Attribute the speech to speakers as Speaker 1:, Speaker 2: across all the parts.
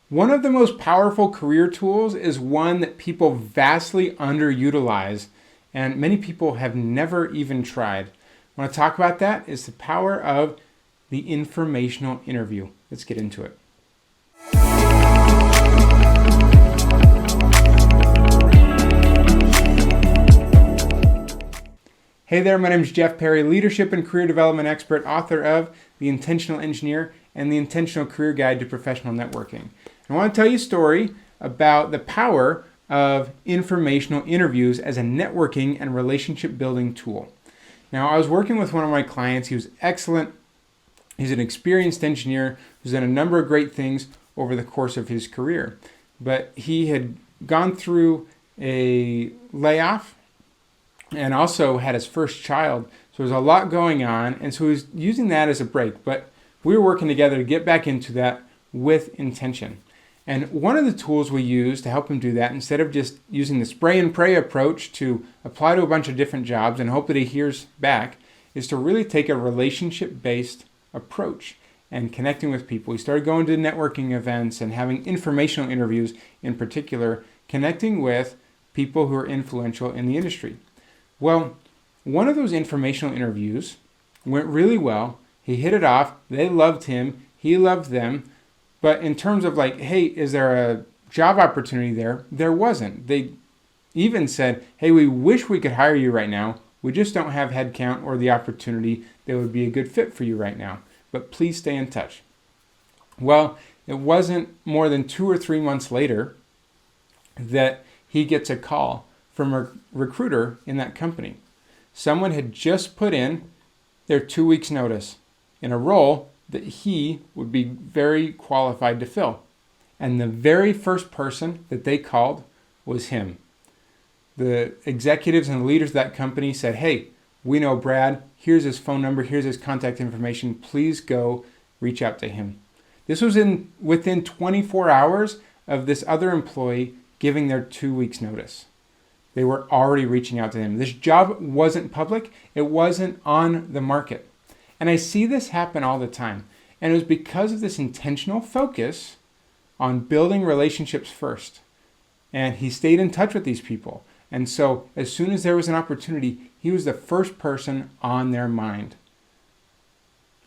Speaker 1: One of the most powerful career tools is one that people vastly underutilize, and many people have never even tried. I want to talk about that is the power of the informational interview. Let's get into it. Hey there, my name is Jeff Perry, leadership and career development expert, author of The Intentional Engineer and The Intentional Career Guide to Professional Networking. I want to tell you a story about the power of informational interviews as a networking and relationship building tool. Now, I was working with one of my clients. He was excellent. He's an experienced engineer who's done a number of great things over the course of his career. But he had gone through a layoff and also had his first child. So there's a lot going on, and so he was using that as a break. But we were working together to get back into that with intention. And one of the tools we use to help him do that, instead of just using the spray and pray approach to apply to a bunch of different jobs and hope that he hears back, is to really take a relationship-based approach and connecting with people. We started going to networking events and having informational interviews, in particular, connecting with people who are influential in the industry. Well, one of those informational interviews went really well. He hit it off. They loved him. He loved them. But in terms of like, hey, is there a job opportunity there? There wasn't. They even said, hey, we wish we could hire you right now. We just don't have headcount or the opportunity that would be a good fit for you right now. But please stay in touch. Well, it wasn't more than 2 or 3 months later that he gets a call from a recruiter in that company. Someone had just put in their 2 weeks notice in a role that he would be very qualified to fill. And the very first person that they called was him. The executives and the leaders of that company said, hey, we know Brad. Here's his phone number. Here's his contact information. Please go reach out to him. This was within 24 hours of this other employee giving their 2 weeks notice. They were already reaching out to him. This job wasn't public. It wasn't on the market. And I see this happen all the time. And it was because of this intentional focus on building relationships first. And he stayed in touch with these people. And so as soon as there was an opportunity, he was the first person on their mind.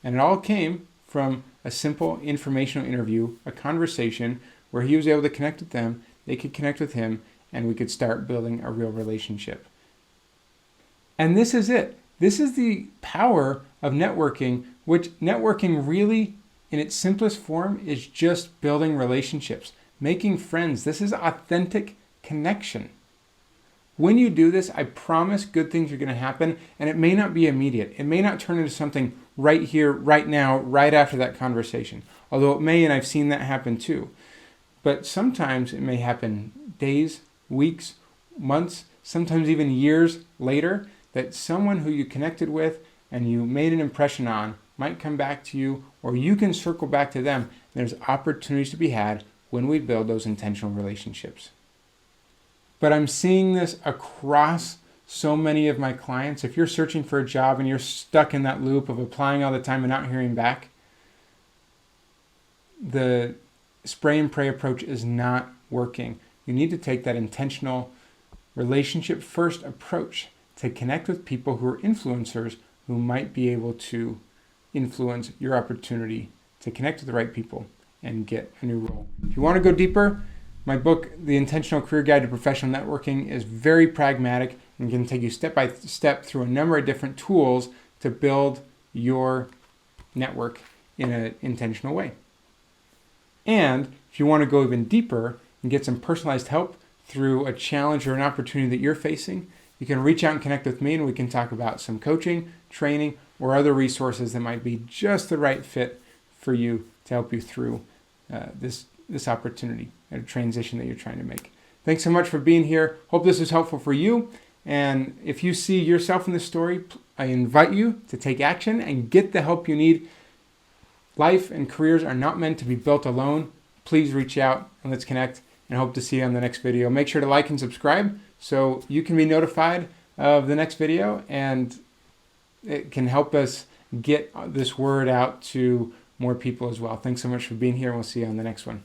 Speaker 1: And it all came from a simple informational interview, a conversation where he was able to connect with them, they could connect with him, and we could start building a real relationship. And this is it. This is the power of networking, which networking really, in its simplest form, is just building relationships, making friends. This is authentic connection. When you do this, I promise good things are going to happen, and it may not be immediate. It may not turn into something right here, right now, right after that conversation, although it may, and I've seen that happen too. But sometimes it may happen days, weeks, months, sometimes even years later, that someone who you connected with and you made an impression on might come back to you, or you can circle back to them. There's opportunities to be had when we build those intentional relationships. But I'm seeing this across so many of my clients. If you're searching for a job and you're stuck in that loop of applying all the time and not hearing back, the spray and pray approach is not working. You need to take that intentional relationship first approach to connect with people who are influencers who might be able to influence your opportunity to connect with the right people and get a new role. If you want to go deeper, my book, The Intentional Career Guide to Professional Networking, is very pragmatic and can take you step by step through a number of different tools to build your network in an intentional way. And if you want to go even deeper and get some personalized help through a challenge or an opportunity that you're facing, you can reach out and connect with me, and we can talk about some coaching, training, or other resources that might be just the right fit for you to help you through this opportunity and a transition that you're trying to make. Thanks so much for being here. Hope this is helpful for you. And if you see yourself in this story, I invite you to take action and get the help you need. Life and careers are not meant to be built alone. Please reach out and let's connect, and hope to see you on the next video. Make sure to like and subscribe so you can be notified of the next video, and it can help us get this word out to more people as well. Thanks so much for being here, and we'll see you on the next one.